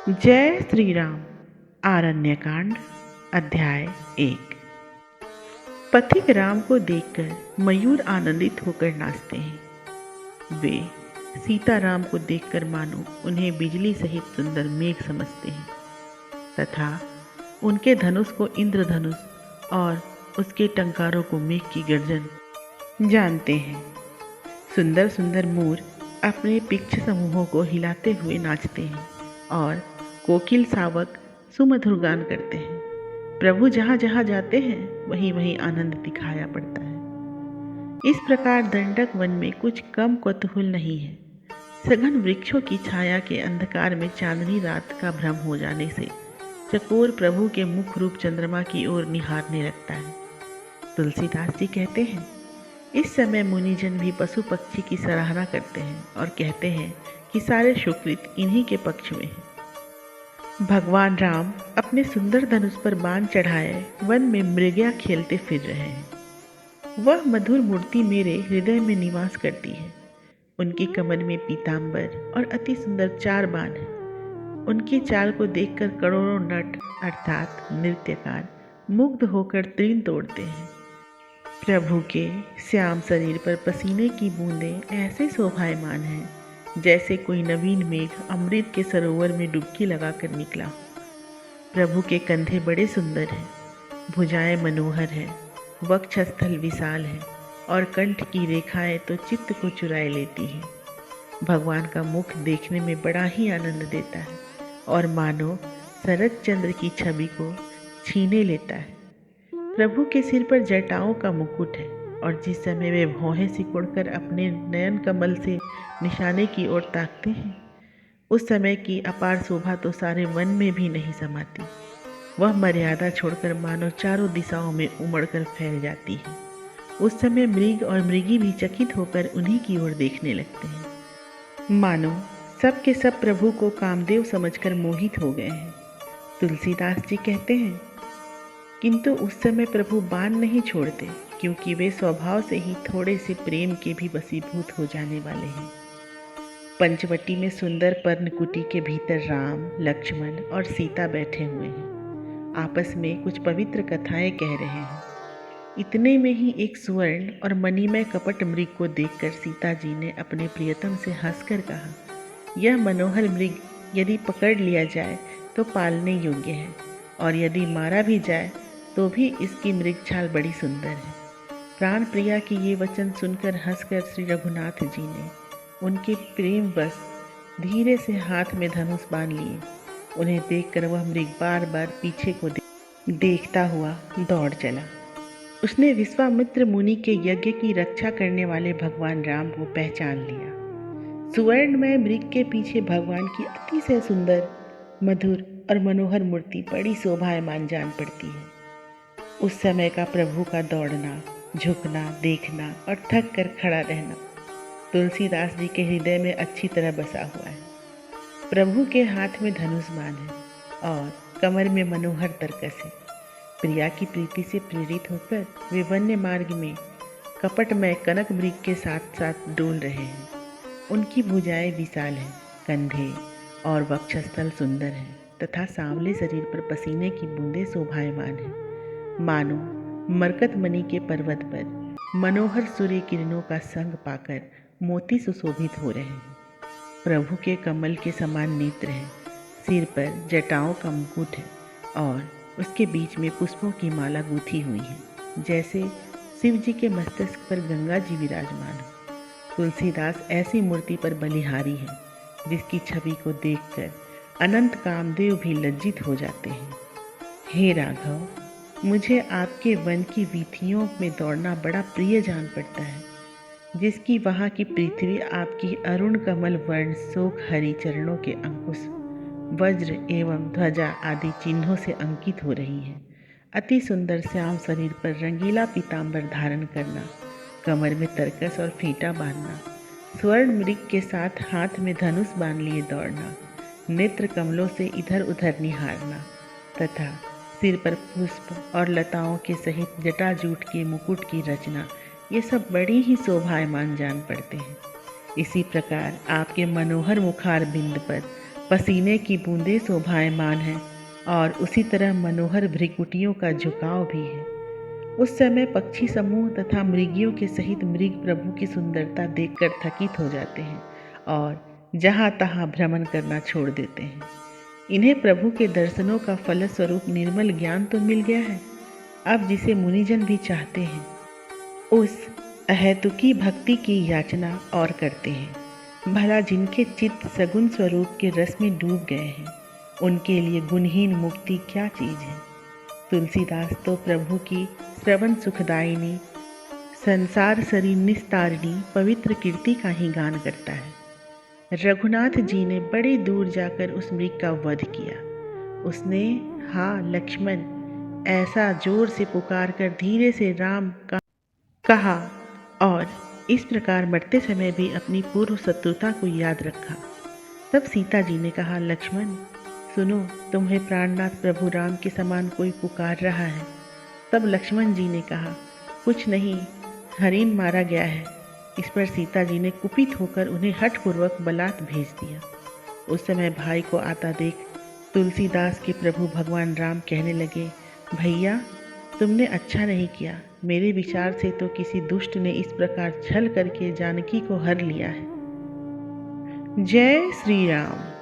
जय श्री राम। आरण्यकांड अध्याय 1। पथिक राम को देखकर मयूर आनंदित होकर नाचते हैं। वे सीताराम को देखकर मानो उन्हें बिजली सहित सुंदर मेघ समझते हैं तथा उनके धनुष को इंद्रधनुष और उसके टंकारों को मेघ की गर्जन जानते हैं। सुंदर सुंदर मोर अपने पिच्छ समूहों को हिलाते हुए नाचते हैं और कोकिल सावक सुमधुर गान करते हैं। प्रभु जहाँ जहाँ जाते हैं वहीं वहीं आनंद दिखाया पड़ता है। इस प्रकार दंडक वन में कुछ कम कौतूहल नहीं है। सघन वृक्षों की छाया के अंधकार में चांदनी रात का भ्रम हो जाने से चकोर प्रभु के मुख रूप चंद्रमा की ओर निहारने लगता है। तुलसीदास जी कहते हैं, इस समय मुनिजन भी पशु पक्षी की सराहना करते हैं और कहते हैं कि सारे सुकृत इन्हीं के पक्ष में है। भगवान राम अपने सुंदर धनुष पर बाण चढ़ाए वन में मृगया खेलते फिर रहे हैं। वह मधुर मूर्ति मेरे हृदय में निवास करती है। उनकी कमर में पीतांबर और अति सुंदर 4 बाण हैं। उनकी चाल को देखकर करोड़ों नट अर्थात नृत्यकार मुग्ध होकर तीन तोड़ते हैं। प्रभु के श्याम शरीर पर पसीने की बूंदें ऐसे शोभायमान हैं जैसे कोई नवीन मेघ अमृत के सरोवर में डुबकी लगाकर निकला। प्रभु के कंधे बड़े सुंदर हैं, भुजाएं मनोहर हैं, वक्षस्थल विशाल है और कंठ की रेखाएं तो चित्त को चुराए लेती हैं। भगवान का मुख देखने में बड़ा ही आनंद देता है और मानो शरद चंद्र की छवि को छीने लेता है। प्रभु के सिर पर जटाओं का मुकुट है और जिस समय वे भौहें सिकुड़कर अपने नयन कमल से निशाने की ओर ताकते हैं, उस समय की अपार शोभा तो सारे वन में भी नहीं समाती। वह मर्यादा छोड़कर मानो चारों दिशाओं में उमड़कर फैल जाती है। उस समय मृग और मृगी भी चकित होकर उन्हीं की ओर देखने लगते हैं, मानो सब के सब प्रभु को कामदेव समझकर मोहित हो गए हैं। तुलसीदास जी कहते हैं, किंतु उस समय प्रभु बाण नहीं छोड़ते, क्योंकि वे स्वभाव से ही थोड़े से प्रेम के भी वशीभूत हो जाने वाले हैं। पंचवटी में सुंदर पर्णकुटी के भीतर राम, लक्ष्मण और सीता बैठे हुए हैं। आपस में कुछ पवित्र कथाएं कह रहे हैं। इतने में ही एक सुवर्ण और मणिमय कपट मृग को देखकर सीता जी ने अपने प्रियतम से हंसकर कहा, यह मनोहर मृग यदि पकड़ लिया जाए तो पालने योग्य है और यदि मारा भी जाए तो भी इसकी मृगछाल बड़ी सुंदर है। प्राण प्रिया की ये वचन सुनकर हंसकर श्री रघुनाथ जी ने उनके प्रेम बस धीरे से हाथ में धनुष बांध लिए। उन्हें देखकर वह मृग बार बार पीछे को देखता हुआ दौड़ चला। उसने विश्वामित्र मुनि के यज्ञ की रक्षा करने वाले भगवान राम को पहचान लिया। सुवर्णमय मृग के पीछे भगवान की अतिशय सुंदर, मधुर और मनोहर मूर्ति बड़ी शोभायमान जान पड़ती है। उस समय का प्रभु का दौड़ना, झुकना, देखना और थक कर खड़ा रहना तुलसीदास जी के हृदय में अच्छी तरह बसा हुआ है। प्रभु के हाथ में धनुष बाण है और कमर में मनोहर तरकस है। प्रिया की प्रीति से प्रेरित होकर वे वन्य मार्ग में कपटमय कनक मृग के साथ साथ डोल रहे हैं। उनकी भुजाएं विशाल हैं, कंधे और वक्षस्थल सुंदर हैं तथा सांवले शरीर पर पसीने की बूंदें शोभायमान हैं। मानो मरकतमणि के पर्वत पर मनोहर सूर्य किरणों का संग पाकर मोती सुशोभित हो रहे हैं। प्रभु के कमल के समान नेत्र हैं, सिर पर जटाओं का मुकुट है और उसके बीच में पुष्पों की माला गूंथी हुई है, जैसे शिव जी के मस्तक पर गंगा जी विराजमान हो। तुलसीदास ऐसी मूर्ति पर बलिहारी है जिसकी छवि को देखकर अनंत कामदेव भी लज्जित हो जाते हैं। हे राघव, मुझे आपके वन की वीथियों में दौड़ना बड़ा प्रिय जान पड़ता है, जिसकी वहाँ की पृथ्वी आपकी अरुण कमल वर्ण शोक हरि चरणों के अंकुश, वज्र एवं ध्वजा आदि चिन्हों से अंकित हो रही है। अति सुंदर श्याम शरीर पर रंगीला पीतांबर धारण करना, कमर में तरकस और फीटा बांधना, स्वर्ण मृग के साथ हाथ में धनुष बांध लिए दौड़ना, नेत्र कमलों से इधर उधर निहारना तथा सिर पर पुष्प और लताओं के सहित जटाजूट के मुकुट की रचना, ये सब बड़ी ही शोभायमान जान पड़ते हैं। इसी प्रकार आपके मनोहर मुखार बिंद पर पसीने की बूंदें शोभायमान हैं और उसी तरह मनोहर भ्रिकुटियों का झुकाव भी है। उस समय पक्षी समूह तथा मृगियों के सहित मृग प्रभु की सुंदरता देखकर थकित हो जाते हैं और जहाँ तहाँ भ्रमण करना छोड़ देते हैं। इन्हें प्रभु के दर्शनों का फलस्वरूप निर्मल ज्ञान तो मिल गया है, अब जिसे मुनिजन भी चाहते हैं उस अहेतुकी भक्ति की याचना और करते हैं। भला जिनके चित्त सगुण स्वरूप के रस में डूब गए हैं उनके लिए गुणहीन मुक्ति क्या चीज़ है। तुलसीदास तो प्रभु की श्रवण सुखदायिनी संसार सरी निस्तारिणी पवित्र कीर्ति का ही गान करता है। रघुनाथ जी ने बड़े दूर जाकर उस मृग का वध किया। उसने हाँ लक्ष्मण ऐसा जोर से पुकार कर धीरे से राम का कहा और इस प्रकार मरते समय भी अपनी पूर्व शत्रुता को याद रखा। तब सीता जी ने कहा, लक्ष्मण सुनो, तुम्हें प्राणनाथ प्रभु राम के समान कोई पुकार रहा है। तब लक्ष्मण जी ने कहा, कुछ नहीं, हरिण मारा गया है। इस पर सीता जी ने कुपित होकर उन्हें हठपूर्वक बलात् भेज दिया। उस समय भाई को आता देख तुलसीदास के प्रभु भगवान राम कहने लगे, भैया तुमने अच्छा नहीं किया। मेरे विचार से तो किसी दुष्ट ने इस प्रकार छल करके जानकी को हर लिया है। जय श्री राम।